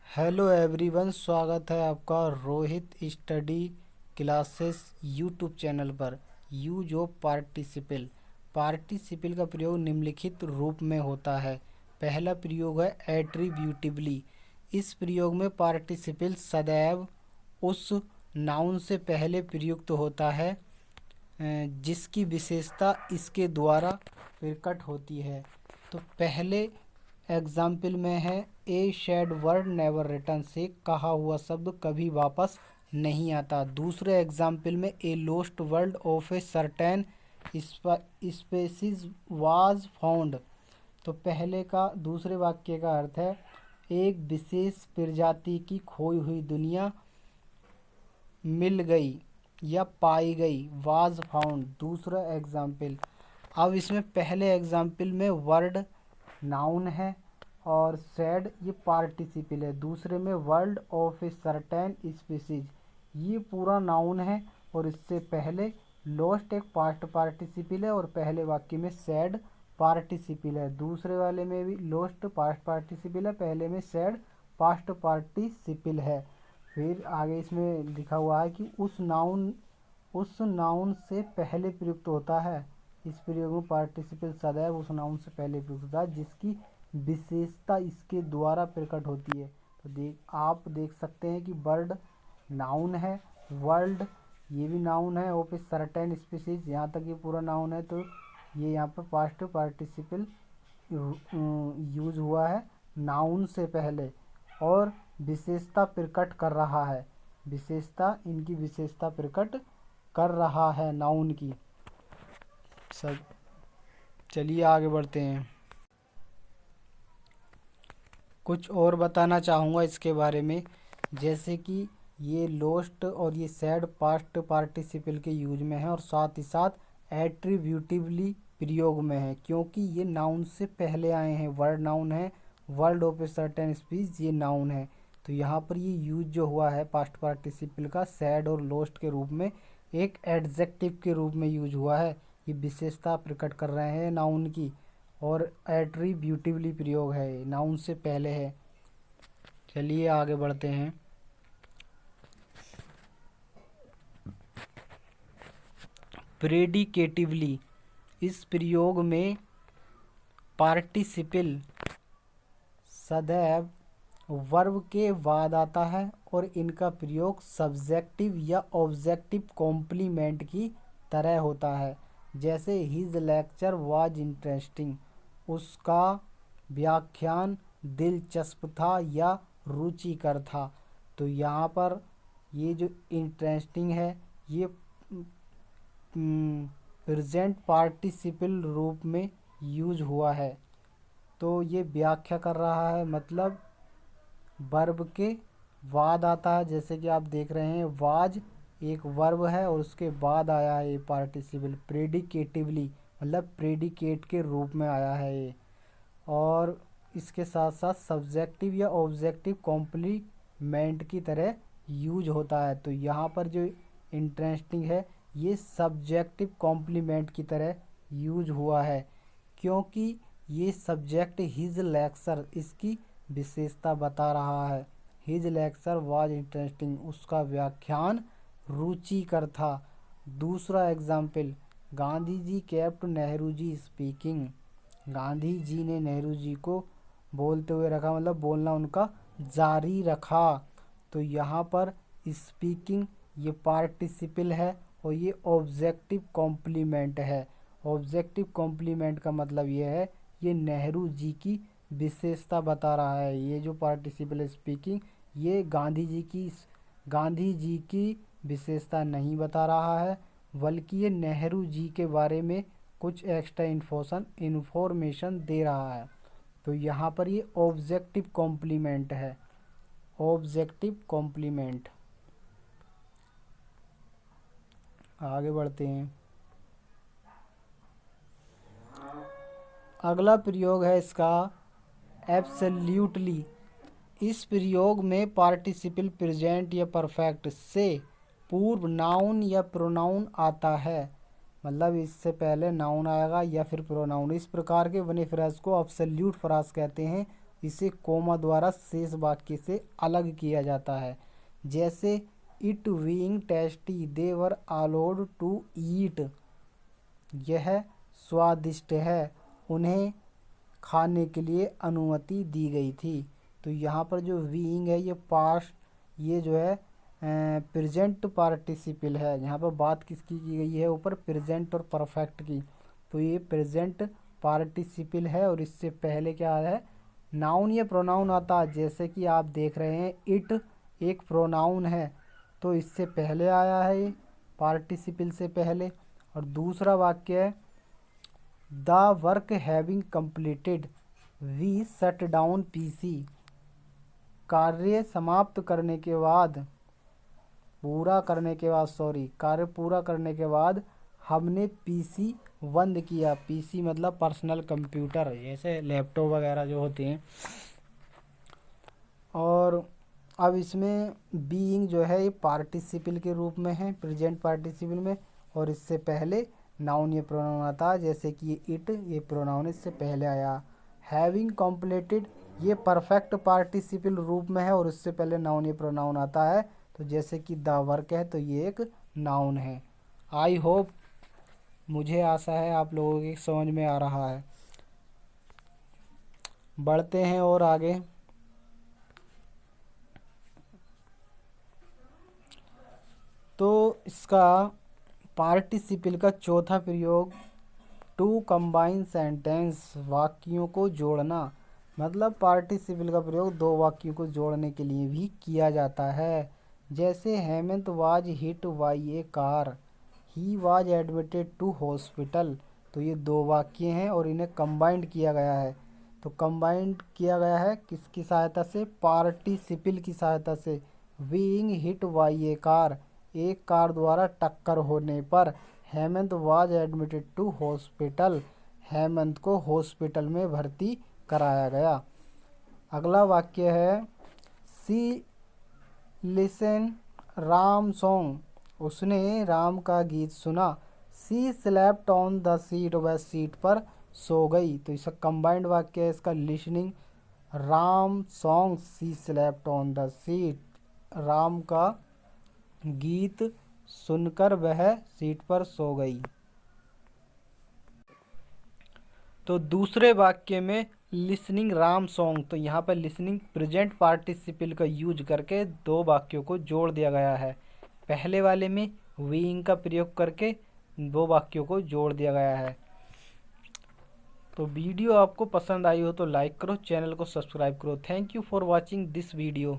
Hello everyone, स्वागत है आपका Rohit study classes YouTube channel पर। Use of participle. पार्टिसिपल का प्रयोग निम्नलिखित रूप में होता है। पहला प्रयोग है एट्रीब्यूटिवली। इस प्रयोग में पार्टिसिपल सदैव उस नाउन से पहले प्रयुक्त होता है जिसकी विशेषता इसके द्वारा प्रकट होती है। तो पहले एग्जाम्पल में है ए शेड वर्ड नेवर रिटर्न, से कहा हुआ शब्द कभी वापस नहीं आता। दूसरे एग्जाम्पल में a lost world of a certain species was found. तो पहले का दूसरे वाक्य का अर्थ है एक विशेष प्रजाति की खोई हुई दुनिया मिल गई या पाई गई, वाज फाउंड। दूसरा एग्जाम्पल। अब इसमें पहले एग्जाम्पल में वर्ड नाउन है और सैड ये पार्टिसिपल है। दूसरे में world of a certain species ये पूरा नाउन है और इससे पहले लोस्ट एक पास्ट पार्टिसिपल है और पहले वाक्य में सैड पार्टिसिपल है। दूसरे वाले में भी लोस्ट पास्ट पार्टिसिपल है, पहले में सैड पास्ट पार्टिसिपल है। फिर आगे इसमें लिखा हुआ है कि उस नाउन से पहले प्रयुक्त होता है। इस प्रयोग में पार्टिसिपल सदैव उस नाउन से पहले प्रयुक्त होता है जिसकी विशेषता इसके द्वारा प्रकट होती है। तो आप देख सकते हैं कि बर्ड नाउन है, वर्ल्ड ये भी नाउन है, और फिर सर्टेन स्पीसीज यहाँ तक ये पूरा नाउन है। तो ये यहाँ पर पास्ट पार्टिसिपल यूज हुआ है नाउन से पहले और विशेषता प्रकट कर रहा है। इनकी विशेषता प्रकट कर रहा है नाउन की। सब चलिए आगे बढ़ते हैं। कुछ और बताना चाहूँगा इसके बारे में, जैसे कि ये लोस्ट और ये सैड पास्ट पार्टिसिपल के यूज में है और साथ ही साथ एट्रीब्यूटिवली प्रयोग में है क्योंकि ये नाउन से पहले आए हैं। वर्ड नाउन है, world of a certain speech ये नाउन है। तो यहाँ पर ये यूज जो हुआ है पास्ट पार्टिसिपल का सैड और लोस्ट के रूप में एक एडजेक्टिव के रूप में यूज हुआ है। ये विशेषता प्रकट कर रहे हैं नाउन की और एट्रीब्यूटिवली प्रयोग है, नाउन से पहले है। चलिए आगे बढ़ते हैं। प्रेडिकेटिवली। इस प्रयोग में पार्टिसिपल सदैव वर्ब के बाद आता है और इनका प्रयोग सब्जेक्टिव या ऑब्जेक्टिव कॉम्प्लीमेंट की तरह होता है। जैसे हिज लेक्चर वाज इंटरेस्टिंग, उसका व्याख्यान दिलचस्प था या रुचिकर था। तो यहाँ पर ये जो इंटरेस्टिंग है ये प्रेजेंट पार्टिसिपल रूप में यूज हुआ है। तो ये व्याख्या कर रहा है, मतलब वर्ब के बाद आता है। जैसे कि आप देख रहे हैं वाज एक वर्ब है और उसके बाद आया है ये पार्टिसिपल प्रेडिकेटिवली, मतलब प्रेडिकेट के रूप में आया है ये। और इसके साथ साथ सब्जेक्टिव या ऑब्जेक्टिव कॉम्प्लीमेंट की तरह यूज होता है। तो यहाँ पर जो इंटरेस्टिंग है ये सब्जेक्टिव कॉम्प्लीमेंट की तरह यूज हुआ है क्योंकि ये सब्जेक्ट हिज लेक्चर इसकी विशेषता बता रहा है। हिज लेक्चर वाज इंटरेस्टिंग, उसका व्याख्यान रुचिकर था। दूसरा example. Gandhi ji kept Nehru ji speaking, Gandhi ji ने नेहरू जी को बोलते हुए रखा, मतलब बोलना उनका जारी रखा। तो यहाँ पर स्पीकिंग ये पार्टिसिपल है और ये ऑब्जेक्टिव कॉम्प्लीमेंट है। ऑब्जेक्टिव कॉम्प्लीमेंट का मतलब ये है ये नेहरू जी की विशेषता बता रहा है। ये जो पार्टिसिपल स्पीकिंग ये गांधी जी की विशेषता नहीं बता रहा है, बल्कि ये नेहरू जी के बारे में कुछ एक्स्ट्रा इन्फॉर्मेशन दे रहा है। तो यहाँ पर ये ऑब्जेक्टिव कॉम्प्लीमेंट है, ऑब्जेक्टिव कॉम्प्लीमेंट। आगे बढ़ते हैं। अगला प्रयोग है इसका एब्सोल्यूटली। इस प्रयोग में पार्टिसिपल प्रेजेंट या परफेक्ट से पूर्व नाउन या प्रोनाउन आता है, मतलब इससे पहले नाउन आएगा या फिर प्रोनाउन। इस प्रकार के बने फ्रेज को एब्सोल्यूट फ्रेज कहते हैं इसे कोमा द्वारा शेष वाक्य से अलग किया जाता है। जैसे it being tasty they were allowed to eat, यह स्वादिष्ट है, उन्हें खाने के लिए अनुमति दी गई थी। तो यहाँ पर जो बीइंग है ये जो है प्रेजेंट पार्टिसिपल है। यहाँ पर बात किसकी की गई है, ऊपर प्रेजेंट और परफेक्ट की। तो ये प्रेजेंट पार्टिसिपल है और इससे पहले क्या है, नाउन या प्रोनाउन आता है। जैसे कि आप देख रहे हैं इट एक प्रोनाउन है, तो इससे पहले आया है ये पार्टिसिपल से पहले। और दूसरा वाक्य है the work having completed we shut down PC, कार्य समाप्त करने के बाद कार्य पूरा करने के बाद हमने पीसी बंद किया। पीसी मतलब पर्सनल कंप्यूटर, जैसे लैपटॉप वगैरह जो होते हैं। और अब इसमें बीइंग जो है ये पार्टिसिपल के रूप में है, प्रेजेंट पार्टिसिपल में, और इससे पहले नाउन ये प्रोनाउन आता है। जैसे कि इट ये प्रोनाउन इससे पहले आया। हैविंग कंप्लीटेड ये परफेक्ट पार्टिसिपल रूप में है और इससे पहले नाउन ये प्रोनाउन आता है। तो जैसे कि द वर्क है तो ये एक नाउन है। आई होप, मुझे आशा है आप लोगों की समझ में आ रहा है। बढ़ते हैं और आगे। तो इसका पार्टिसिपल का चौथा प्रयोग टू कंबाइन सेंटेंस, वाक्यों को जोड़ना। मतलब पार्टिसिपल का प्रयोग दो वाक्यों को जोड़ने के लिए भी किया जाता है। जैसे Hemant was hit by a car, he was admitted to hospital. तो ये दो वाक्य हैं और इन्हें कंबाइंड किया गया है। तो कंबाइंड किया गया है किसकी सहायता से, पार्टिसिपल की सहायता से। Being hit by a car, एक कार द्वारा टक्कर होने पर। Hemant was admitted to hospital, Hemant को हॉस्पिटल में भर्ती कराया गया। अगला वाक्य है सी लिसन राम सॉन्ग, उसने राम का गीत सुना। She slept on the seat, वह सीट पर सो गई। तो इसका कंबाइंड वाक्य है इसका listening Ram song she slept on the seat, Ram का गीत सुनकर वह सीट पर सो गई। तो दूसरे वाक्य में लिसनिंग राम सॉन्ग, तो यहाँ पर लिसनिंग प्रेजेंट पार्टिसिपल का यूज करके दो वाक्यों को जोड़ दिया गया है। पहले वाले में बीइंग का प्रयोग करके दो वाक्यों को जोड़ दिया गया है। तो वीडियो आपको पसंद आई हो तो लाइक करो, चैनल को सब्सक्राइब करो। Thank you for watching this video.